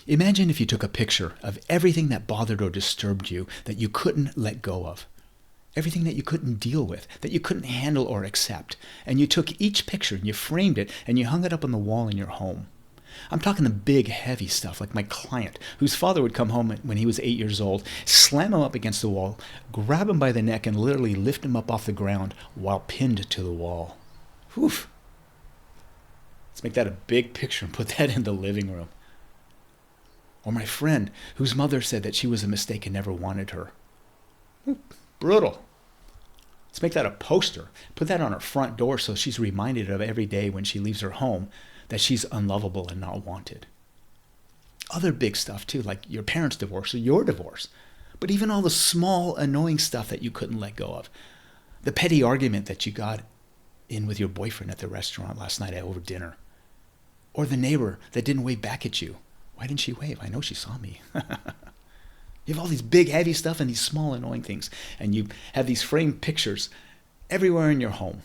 Imagine if you took a picture of everything that bothered or disturbed you that you couldn't let go of. Everything that you couldn't deal with, that you couldn't handle or accept. And you took each picture and you framed it and you hung it up on the wall in your home. I'm talking the big, heavy stuff, like my client, whose father would come home when he was 8 years old, slam him up against the wall, grab him by the neck, and literally lift him up off the ground while pinned to the wall. Whew. Let's make that a big picture and put that in the living room. Or my friend, whose mother said that she was a mistake and never wanted her. Brutal. Let's make that a poster. Put that on her front door so she's reminded of every day when she leaves her home that she's unlovable and not wanted. Other big stuff too, like your parents' divorce or your divorce. But even all the small, annoying stuff that you couldn't let go of. The petty argument that you got in with your boyfriend at the restaurant last night over dinner. Or the neighbor that didn't wave back at you. Why didn't she wave? I know she saw me. You have all these big, heavy stuff and these small, annoying things. And you have these framed pictures everywhere in your home.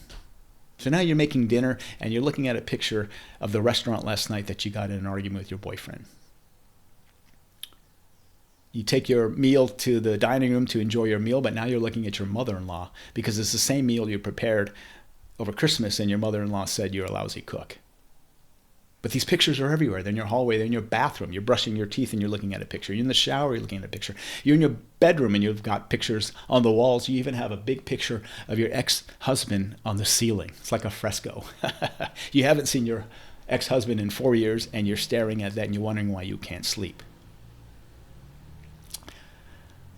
So now you're making dinner and you're looking at a picture of the restaurant last night that you got in an argument with your boyfriend. You take your meal to the dining room to enjoy your meal, but now you're looking at your mother-in-law because it's the same meal you prepared over Christmas and your mother-in-law said you're a lousy cook. But these pictures are everywhere. They're in your hallway, they're in your bathroom. You're brushing your teeth and you're looking at a picture. You're in the shower, you're looking at a picture. You're in your bedroom and you've got pictures on the walls. You even have a big picture of your ex-husband on the ceiling. It's like a fresco. You haven't seen your ex-husband in 4 years and you're staring at that and you're wondering why you can't sleep.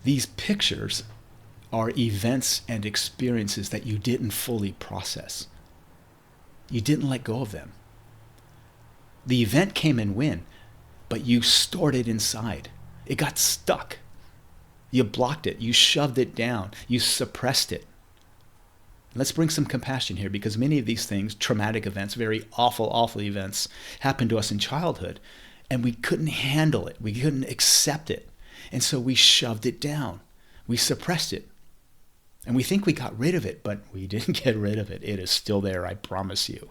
These pictures are events and experiences that you didn't fully process. You didn't let go of them. The event came and went, but you stored it inside. It got stuck. You blocked it. You shoved it down. You suppressed it. Let's bring some compassion here because many of these things, traumatic events, very awful, awful events, happened to us in childhood, and we couldn't handle it. We couldn't accept it. And so we shoved it down. We suppressed it. And we think we got rid of it, but we didn't get rid of it. It is still there, I promise you.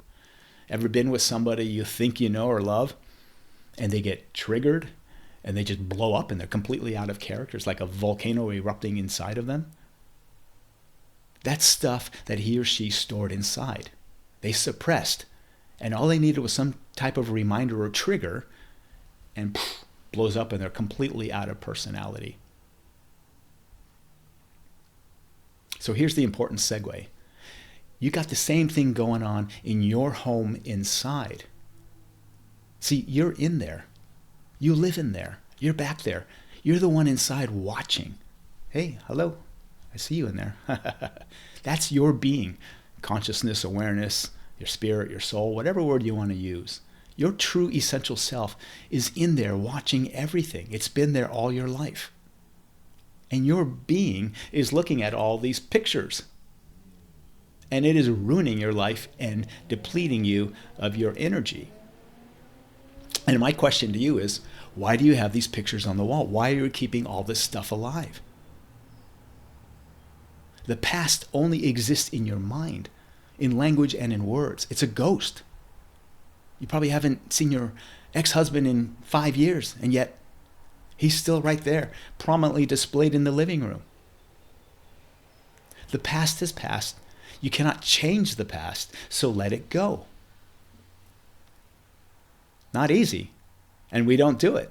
Ever been with somebody you think you know or love, and they get triggered, and they just blow up, and they're completely out of character? It's like a volcano erupting inside of them. That's stuff that he or she stored inside. They suppressed, and all they needed was some type of reminder or trigger, and blows up, and they're completely out of personality. So here's the important segue. You got the same thing going on in your home inside. See, you're in there. You live in there. You're back there. You're the one inside watching. Hey, hello. I see you in there. That's your being. Consciousness, awareness, your spirit, your soul, whatever word you want to use. Your true essential self is in there watching everything. It's been there all your life. And your being is looking at all these pictures. And it is ruining your life and depleting you of your energy. And my question to you is, why do you have these pictures on the wall? Why are you keeping all this stuff alive? The past only exists in your mind, in language and in words. It's a ghost. You probably haven't seen your ex-husband in 5 years, and yet he's still right there, prominently displayed in the living room. The past is past. You cannot change the past, so let it go. Not easy, and we don't do it.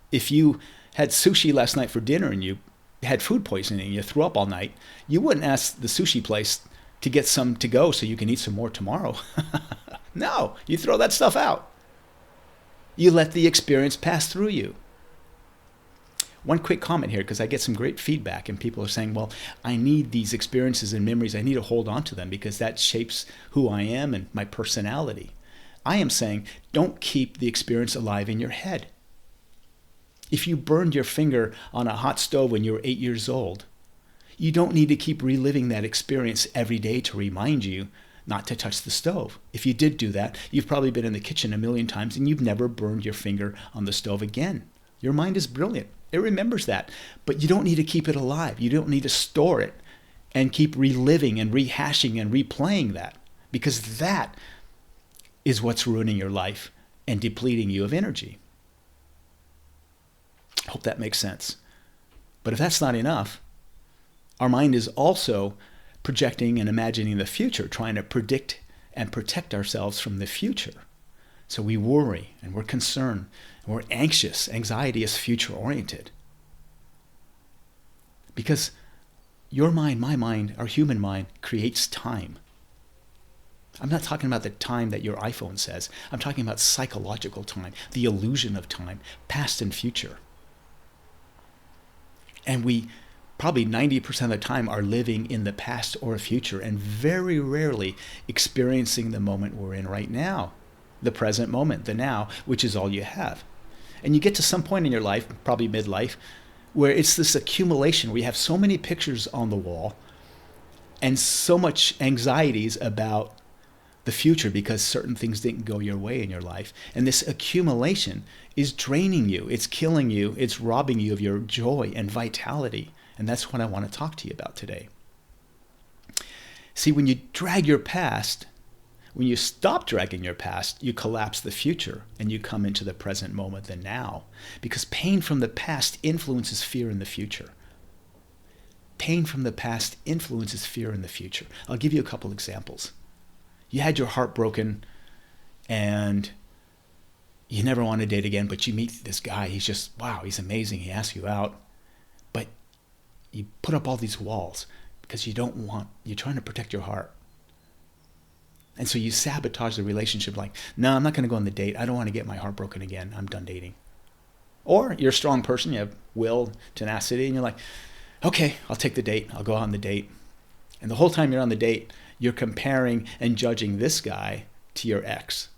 If you had sushi last night for dinner and you had food poisoning and you threw up all night, you wouldn't ask the sushi place to get some to go so you can eat some more tomorrow. No, you throw that stuff out. You let the experience pass through you. One quick comment here, because I get some great feedback and people are saying, well, I need these experiences and memories. I need to hold on to them because that shapes who I am and my personality. I am saying, don't keep the experience alive in your head. If you burned your finger on a hot stove when you were 8 years old, you don't need to keep reliving that experience every day to remind you not to touch the stove. If you did do that, you've probably been in the kitchen a million times and you've never burned your finger on the stove again. Your mind is brilliant. It remembers that. But you don't need to keep it alive. You don't need to store it and keep reliving and rehashing and replaying that, because that is what's ruining your life and depleting you of energy. Hope that makes sense. But if that's not enough, our mind is also projecting and imagining the future, trying to predict and protect ourselves from the future. So we worry and we're concerned and we're anxious. Anxiety is future oriented. Because your mind, my mind, our human mind creates time. I'm not talking about the time that your iPhone says. I'm talking about psychological time, the illusion of time, past and future. And we probably 90% of the time are living in the past or future and very rarely experiencing the moment we're in right now, the present moment, the now, which is all you have. And you get to some point in your life, probably midlife, where it's this accumulation. We have so many pictures on the wall and so much anxieties about the future because certain things didn't go your way in your life. And this accumulation is draining you. It's killing you. It's robbing you of your joy and vitality. And that's what I want to talk to you about today. See, when you drag your past, when you stop dragging your past, you collapse the future and you come into the present moment, the now. Because pain from the past influences fear in the future. Pain from the past influences fear in the future. I'll give you a couple examples. You had your heart broken and you never want to date again, but you meet this guy. He's just, wow, he's amazing. He asks you out. But you put up all these walls because you're trying to protect your heart. And so you sabotage the relationship like, no, I'm not going to go on the date. I don't want to get my heart broken again. I'm done dating. Or you're a strong person. You have will, tenacity, and you're like, okay, I'll take the date. I'll go on the date. And the whole time you're on the date, you're comparing and judging this guy to your ex.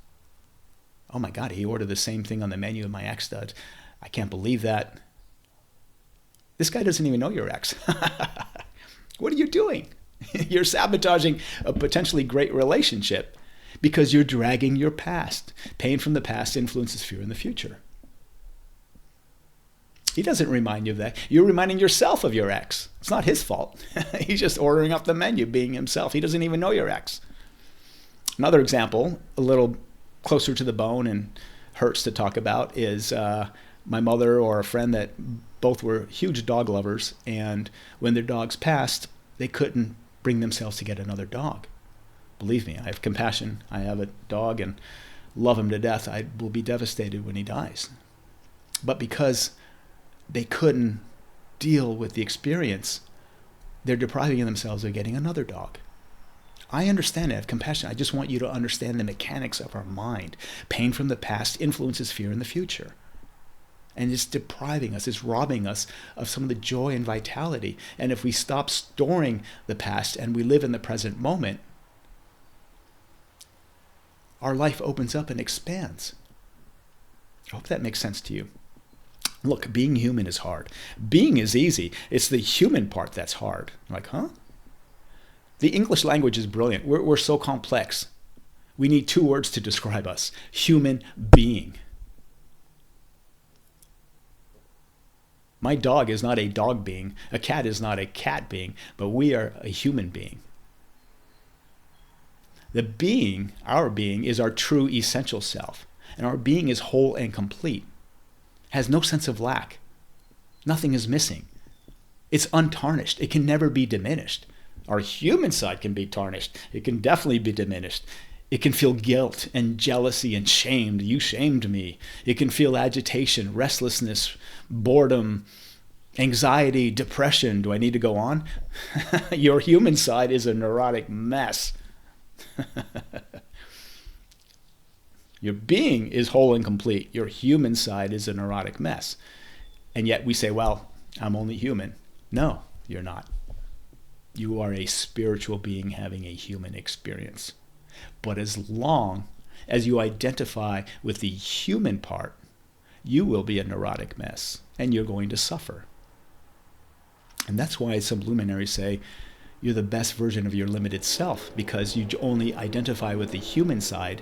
Oh my God, he ordered the same thing on the menu as my ex does. I can't believe that. This guy doesn't even know your ex. What are you doing? You're sabotaging a potentially great relationship because you're dragging your past. Pain from the past influences fear in the future. He doesn't remind you of that. You're reminding yourself of your ex. It's not his fault. He's just ordering off the menu, being himself. He doesn't even know your ex. Another example, a little closer to the bone and hurts to talk about, is my mother or a friend that both were huge dog lovers, and when their dogs passed, they couldn't bring themselves to get another dog. Believe me, I have compassion. I have a dog and love him to death. I will be devastated when he dies. But because they couldn't deal with the experience, they're depriving themselves of getting another dog. I understand. I have compassion. I just want you to understand the mechanics of our mind. Pain from the past influences fear in the future. And it's depriving us, it's robbing us of some of the joy and vitality. And if we stop storing the past and we live in the present moment, our life opens up and expands. I hope that makes sense to you. Look, being human is hard. Being is easy. It's the human part that's hard. Like, huh? The English language is brilliant. We're so complex. We need 2 words to describe us. Human being. My dog is not a dog being. A cat is not a cat being. But we are a human being. The being, our being, is our true essential self. And our being is whole and complete. Has no sense of lack. Nothing is missing. It's untarnished. It can never be diminished. Our human side can be tarnished. It can definitely be diminished. It can feel guilt and jealousy and shame. You shamed me. It can feel agitation, restlessness, boredom, anxiety, depression. Do I need to go on? Your human side is a neurotic mess. Your being is whole and complete. Your human side is a neurotic mess. And yet we say, well, I'm only human. No, you're not. You are a spiritual being having a human experience. But as long as you identify with the human part, you will be a neurotic mess and you're going to suffer. And that's why some luminaries say you're the best version of your limited self, because you only identify with the human side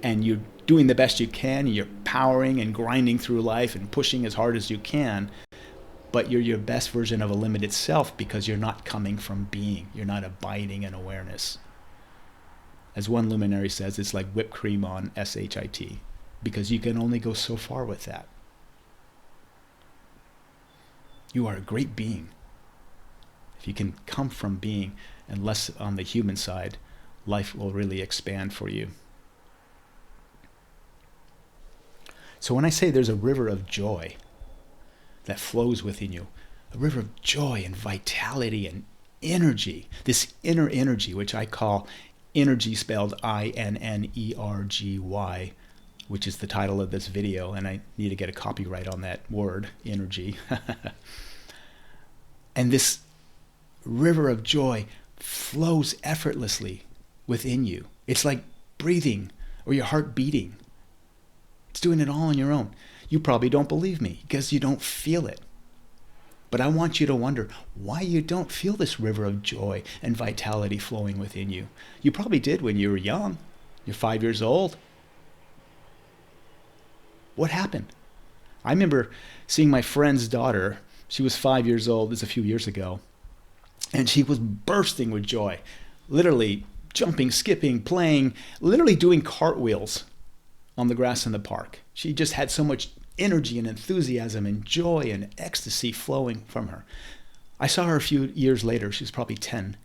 and you're doing the best you can, and you're powering and grinding through life and pushing as hard as you can, but you're your best version of a limited self because you're not coming from being. You're not abiding in awareness. As one luminary says, it's like whipped cream on SHIT, because you can only go so far with that. You are a great being. If you can come from being and less on the human side, life will really expand for you. So when I say there's a river of joy that flows within you, a river of joy and vitality and energy, this inner energy, which I call INNERGY, spelled INNERGY, which is the title of this video, and I need to get a copyright on that word, energy. And this river of joy flows effortlessly within you. It's like breathing or your heart beating. It's doing it all on your own. You probably don't believe me because you don't feel it. But I want you to wonder why you don't feel this river of joy and vitality flowing within you. You probably did when you were young. You're 5 years old. What happened? I remember seeing my friend's daughter. She was 5 years old. This was a few years ago. And she was bursting with joy. Literally jumping, skipping, playing, literally doing cartwheels on the grass in the park. She just had so much energy and enthusiasm and joy and ecstasy flowing from her. I saw her a few years later. She was probably 10.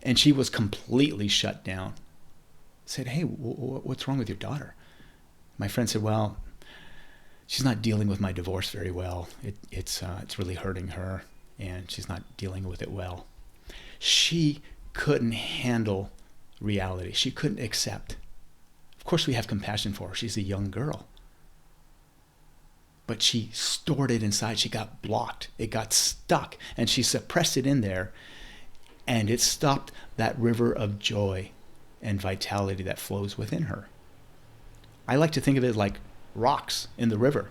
And she was completely shut down. I said, hey, what's wrong with your daughter? My friend said, well, she's not dealing with my divorce very well. It's really hurting her, and she's not dealing with it well. She couldn't handle reality. She couldn't accept. Of course, we have compassion for her. She's a young girl. But she stored it inside. She got blocked. It got stuck, and she suppressed it in there, and it stopped that river of joy and vitality that flows within her. I like to think of it like rocks in the river.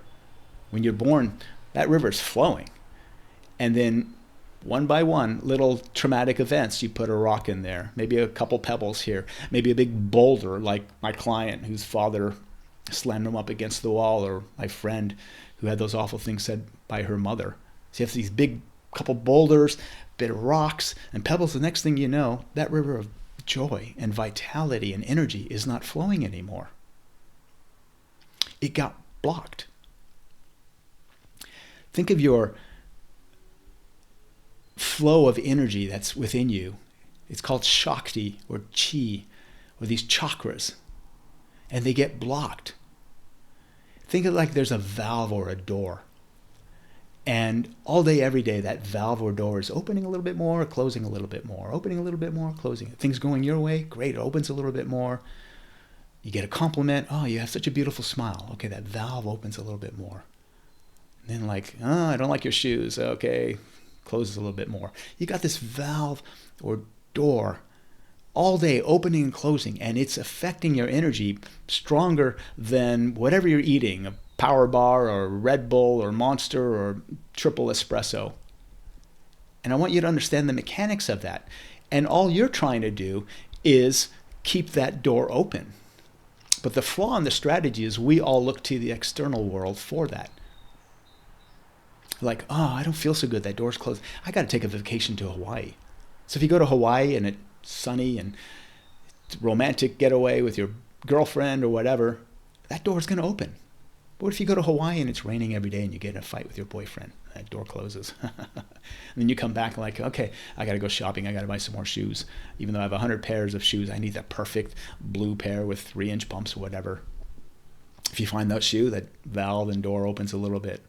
When you're born, that river's flowing. And then one by one, little traumatic events, you put a rock in there, maybe a couple pebbles here, maybe a big boulder like my client whose father slammed him up against the wall, or my friend who had those awful things said by her mother. So you have these big couple boulders, bit of rocks and pebbles. The next thing you know, that river of joy and vitality and energy is not flowing anymore. It got blocked. Think of your flow of energy that's within you. It's called Shakti or Chi or these chakras, and they get blocked. Think of it like there's a valve or a door, and all day, every day, that valve or door is opening a little bit more, closing a little bit more, opening a little bit more, closing. Things going your way, great, it opens a little bit more. You get a compliment, oh, you have such a beautiful smile. Okay, that valve opens a little bit more. And then like, oh, I don't like your shoes. Okay, closes a little bit more. You got this valve or door all day opening and closing, and it's affecting your energy stronger than whatever you're eating, a Power Bar or Red Bull or Monster or triple espresso. And I want you to understand the mechanics of that. And all you're trying to do is keep that door open. But the flaw in the strategy is we all look to the external world for that. Like, oh, I don't feel so good. That door's closed. I got to take a vacation to Hawaii. So if you go to Hawaii and it's sunny and it's a romantic getaway with your girlfriend or whatever, that door's going to open. But what if you go to Hawaii and it's raining every day and you get in a fight with your boyfriend? That door closes. And then you come back like, okay, I got to go shopping. I got to buy some more shoes. Even though I have 100 pairs of shoes, I need the perfect blue pair with 3-inch pumps or whatever. If you find that shoe, that valve and door opens a little bit.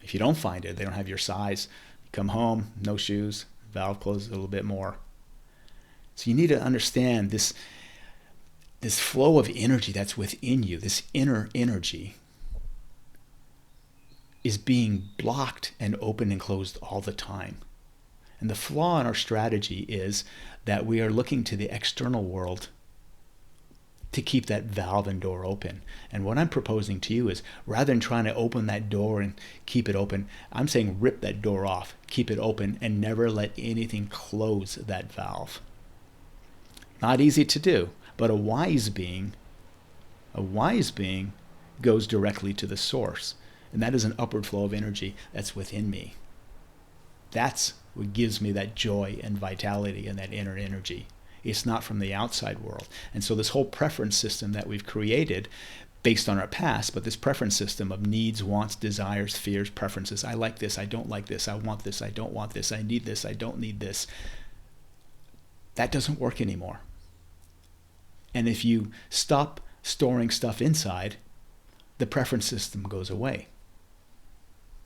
If you don't find it, they don't have your size. You come home, no shoes, valve closes a little bit more. So you need to understand this flow of energy that's within you, this inner energy, is being blocked and opened and closed all the time. And the flaw in our strategy is that we are looking to the external world to keep that valve and door open. And what I'm proposing to you is, rather than trying to open that door and keep it open, I'm saying rip that door off, keep it open, and never let anything close that valve. Not easy to do, but a wise being goes directly to the source. And that is an upward flow of energy that's within me. That's what gives me that joy and vitality and that inner energy. It's not from the outside world. And so this whole preference system that we've created based on our past, but this preference system of needs, wants, desires, fears, preferences. I like this, I don't like this, I want this, I don't want this, I need this, I don't need this. That doesn't work anymore. And if you stop storing stuff inside, the preference system goes away.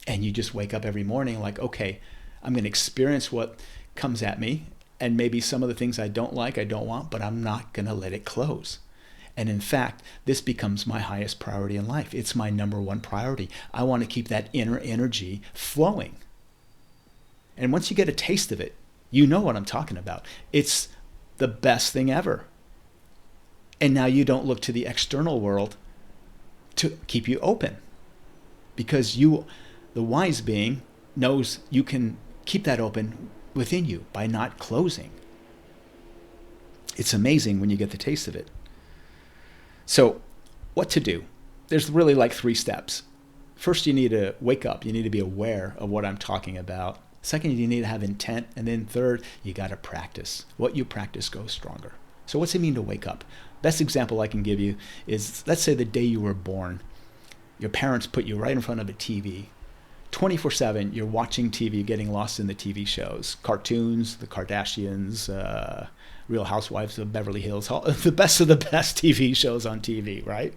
And you just wake up every morning like, okay, I'm going to experience what comes at me, and maybe some of the things I don't like, I don't want, but I'm not going to let it close. And in fact, this becomes my highest priority in life. It's my number one priority. I want to keep that inner energy flowing. And once you get a taste of it, you know what I'm talking about. It's the best thing ever. And now you don't look to the external world to keep you open, because you, the wise being, knows you can keep that open within you by not closing. It's amazing when you get the taste of it. So what to do? There's really like 3 steps. First, you need to wake up. You need to be aware of what I'm talking about. Second, you need to have intent. And then third, you got to practice. What you practice goes stronger. So what's it mean to wake up? Best example I can give you is, let's say the day you were born, your parents put you right in front of a TV. 24/7, you're watching TV, getting lost in the TV shows, cartoons, the Kardashians, Real Housewives of Beverly Hills, the best of the best TV shows on TV, right?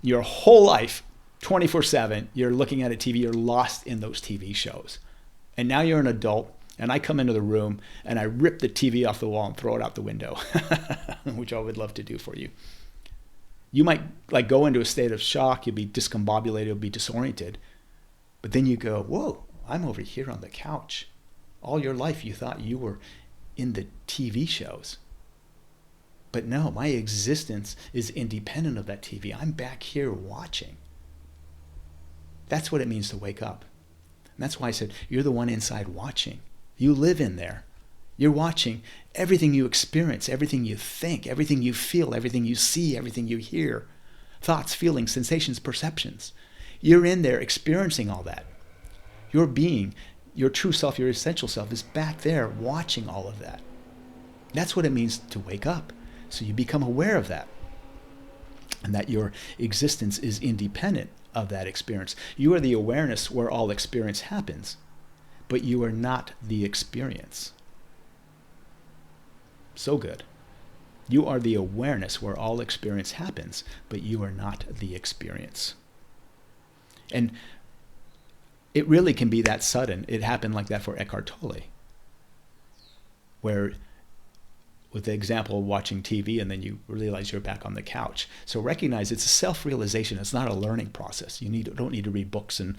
Your whole life, 24/7, you're looking at a TV, you're lost in those TV shows. And now you're an adult, and I come into the room, and I rip the TV off the wall and throw it out the window, which I would love to do for you. You might like go into a state of shock, you'll be discombobulated, you'll be disoriented. But then you go, whoa, I'm over here on the couch. All your life you thought you were in the TV shows. But no, my existence is independent of that TV. I'm back here watching. That's what it means to wake up. And that's why I said, you're the one inside watching. You live in there. You're watching everything you experience, everything you think, everything you feel, everything you see, everything you hear. Thoughts, feelings, sensations, perceptions. You're in there experiencing all that. Your being, your true self, your essential self is back there watching all of that. That's what it means to wake up. So you become aware of that. And that your existence is independent of that experience. You are the awareness where all experience happens, but you are not the experience. So good. You are the awareness where all experience happens, but you are not the experience. And it really can be that sudden. It happened like that for Eckhart Tolle, where with the example of watching TV and then you realize you're back on the couch. So recognize it's a self-realization. It's not a learning process. You don't need to read books and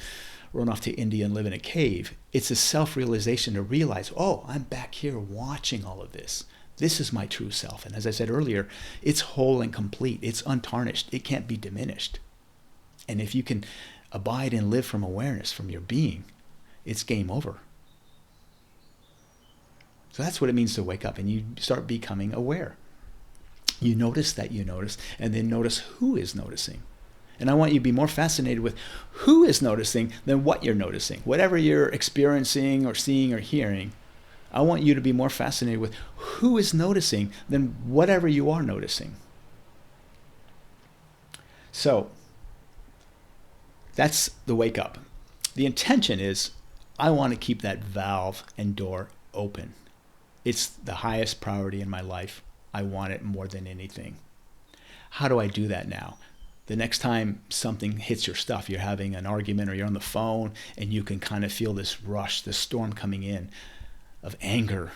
run off to India and live in a cave. It's a self-realization to realize, oh, I'm back here watching all of this. This is my true self. And as I said earlier, it's whole and complete. It's untarnished. It can't be diminished. And if you can abide and live from awareness, from your being, it's game over. So that's what it means to wake up, and you start becoming aware. You notice that you notice, and then notice who is noticing. And I want you to be more fascinated with who is noticing than what you're noticing. Whatever you're experiencing or seeing or hearing, I want you to be more fascinated with who is noticing than whatever you are noticing. So that's the wake up. The intention is, I want to keep that valve and door open. It's the highest priority in my life. I want it more than anything. How do I do that now? The next time something hits your stuff, you're having an argument or you're on the phone and you can kind of feel this rush, this storm coming in of anger,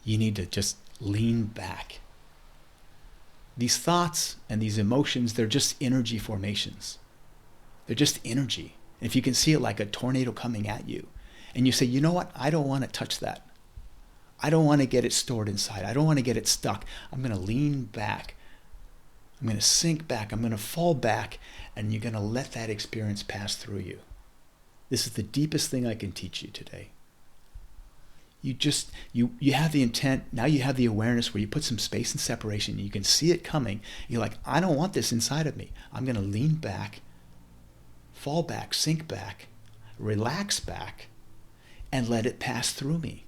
you need to just lean back. These thoughts and these emotions, they're just energy formations. They're just energy. And if you can see it like a tornado coming at you, and you say, you know what? I don't want to touch that. I don't want to get it stored inside. I don't want to get it stuck. I'm going to lean back. I'm going to sink back. I'm going to fall back, and you're going to let that experience pass through you. This is the deepest thing I can teach you today. You have the intent. Now you have the awareness where you put some space and separation. You can see it coming. You're like, I don't want this inside of me. I'm going to lean back, fall back, sink back, relax back, and let it pass through me.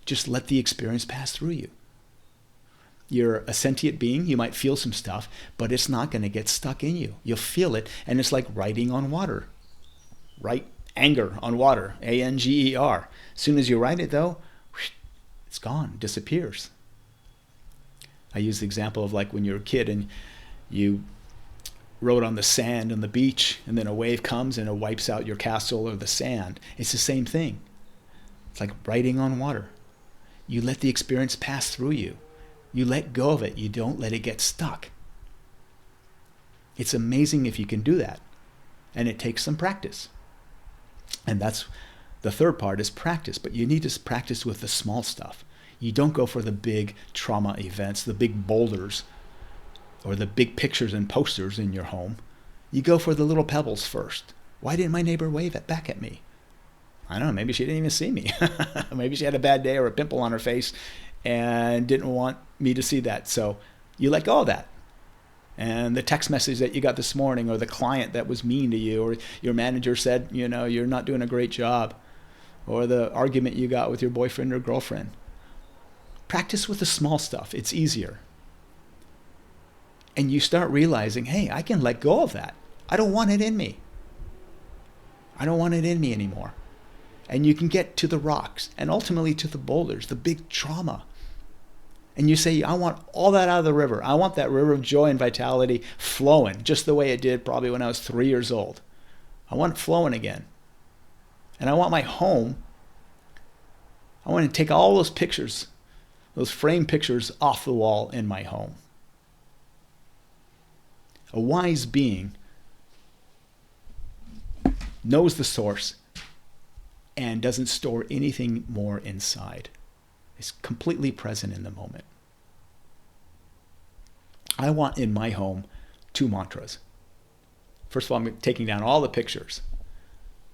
Just let the experience pass through you. You're a sentient being. You might feel some stuff, but it's not going to get stuck in you. You'll feel it, and it's like writing on water. Write anger on water, Anger. As soon as you write it, though, it's gone, disappears. I use the example of like when you're a kid and you wrote on the sand on the beach, and then a wave comes and it wipes out your castle or the sand. It's the same thing. It's like writing on water. You let the experience pass through you. You let go of it. You don't let it get stuck. It's amazing if you can do that. And it takes some practice. And that's the third part, is practice. But you need to practice with the small stuff. You don't go for the big trauma events, the big boulders, or the big pictures and posters in your home. You go for the little pebbles first. Why didn't my neighbor wave it back at me? I don't know, maybe she didn't even see me. Maybe she had a bad day or a pimple on her face and didn't want me to see that. So you let go of that. And the text message that you got this morning, or the client that was mean to you, or your manager said, you're not doing a great job, or the argument you got with your boyfriend or girlfriend. Practice with the small stuff. It's easier. And you start realizing, hey, I can let go of that. I don't want it in me. I don't want it in me anymore. And you can get to the rocks and ultimately to the boulders, the big trauma. And you say, I want all that out of the river. I want that river of joy and vitality flowing just the way it did probably when I was 3 years old. I want it flowing again. And I want my home, I want to take all those pictures, those framed pictures off the wall in my home. A wise being knows the source and doesn't store anything more inside. It's completely present in the moment. I want in my home 2 mantras. First of all, I'm taking down all the pictures.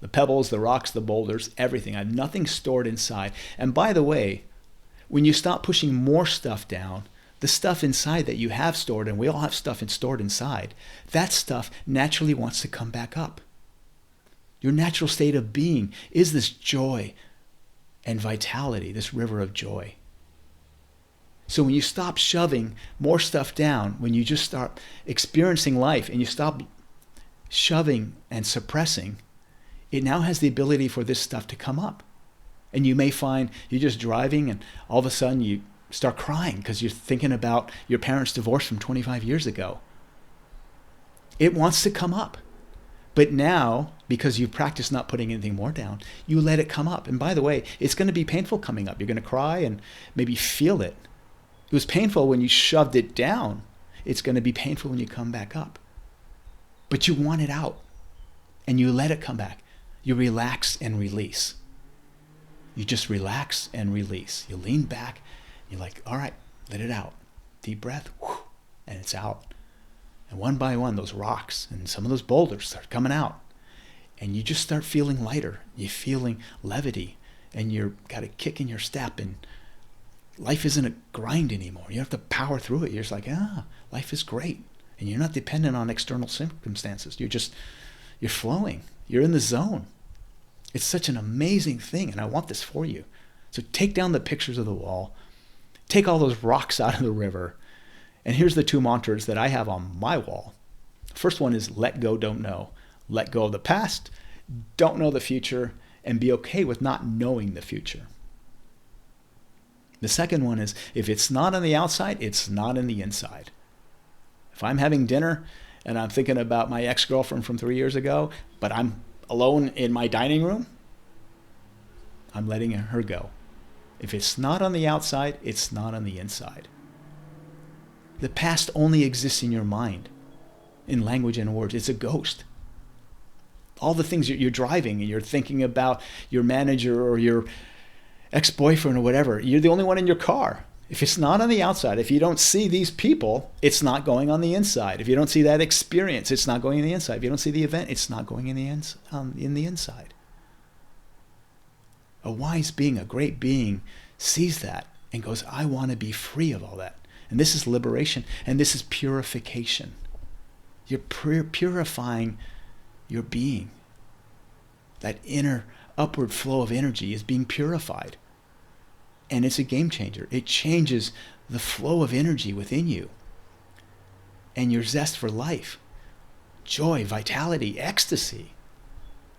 The pebbles, the rocks, the boulders, everything. I have nothing stored inside. And by the way, when you stop pushing more stuff down, the stuff inside that you have stored, and we all have stuff stored inside, that stuff naturally wants to come back up. Your natural state of being is this joy and vitality, this river of joy. So when you stop shoving more stuff down, when you just start experiencing life and you stop shoving and suppressing, it now has the ability for this stuff to come up. And you may find you're just driving and all of a sudden you start crying because you're thinking about your parents' divorce from 25 years ago. It wants to come up. But now, because you've practiced not putting anything more down, you let it come up. And by the way, it's going to be painful coming up. You're going to cry and maybe feel it. It was painful when you shoved it down. It's going to be painful when you come back up. But you want it out. And you let it come back. You relax and release. You just relax and release. You lean back. You're like, all right, let it out. Deep breath. Whew, and it's out. And one by one, those rocks and some of those boulders start coming out. And you just start feeling lighter. You're feeling levity. And you've got a kick in your step. And life isn't a grind anymore. You have to power through it. You're just like, life is great. And you're not dependent on external circumstances. You're flowing. You're in the zone. It's such an amazing thing. And I want this for you. So take down the pictures of the wall. Take all those rocks out of the river. And here's the 2 mantras that I have on my wall. The first one is let go, don't know. Let go of the past, don't know the future, and be okay with not knowing the future. The second one is if it's not on the outside, it's not in the inside. If I'm having dinner and I'm thinking about my ex-girlfriend from 3 years ago, but I'm alone in my dining room, I'm letting her go. If it's not on the outside, it's not on the inside. The past only exists in your mind, in language and words. It's a ghost. All the things that you're driving and you're thinking about your manager or your ex-boyfriend or whatever, you're the only one in your car. If it's not on the outside, if you don't see these people, it's not going on the inside. If you don't see that experience, it's not going in the inside. If you don't see the event, it's not going in the inside. A wise being, a great being, sees that and goes, I want to be free of all that. And this is liberation, and this is purification. You're purifying your being. That inner upward flow of energy is being purified. And it's a game changer. It changes the flow of energy within you and your zest for life, joy, vitality, ecstasy,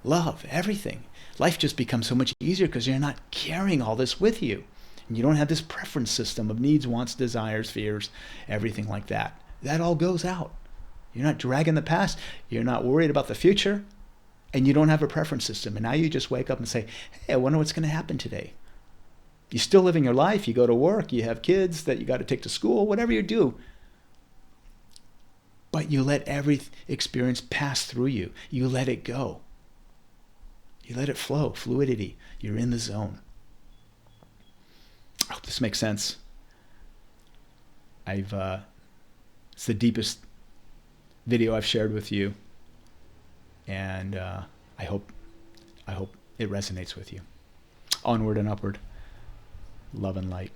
love, everything. Life just becomes so much easier because you're not carrying all this with you. And you don't have this preference system of needs, wants, desires, fears, everything like that. That all goes out. You're not dragging the past. You're not worried about the future. And you don't have a preference system. And now you just wake up and say, hey, I wonder what's going to happen today. You're still living your life. You go to work. You have kids that you got to take to school, whatever you do. But you let every experience pass through you. You let it go. You let it flow. Fluidity. You're in the zone. I hope this makes sense. It's the deepest video I've shared with you. And I hope it resonates with you. Onward and upward. Love and light.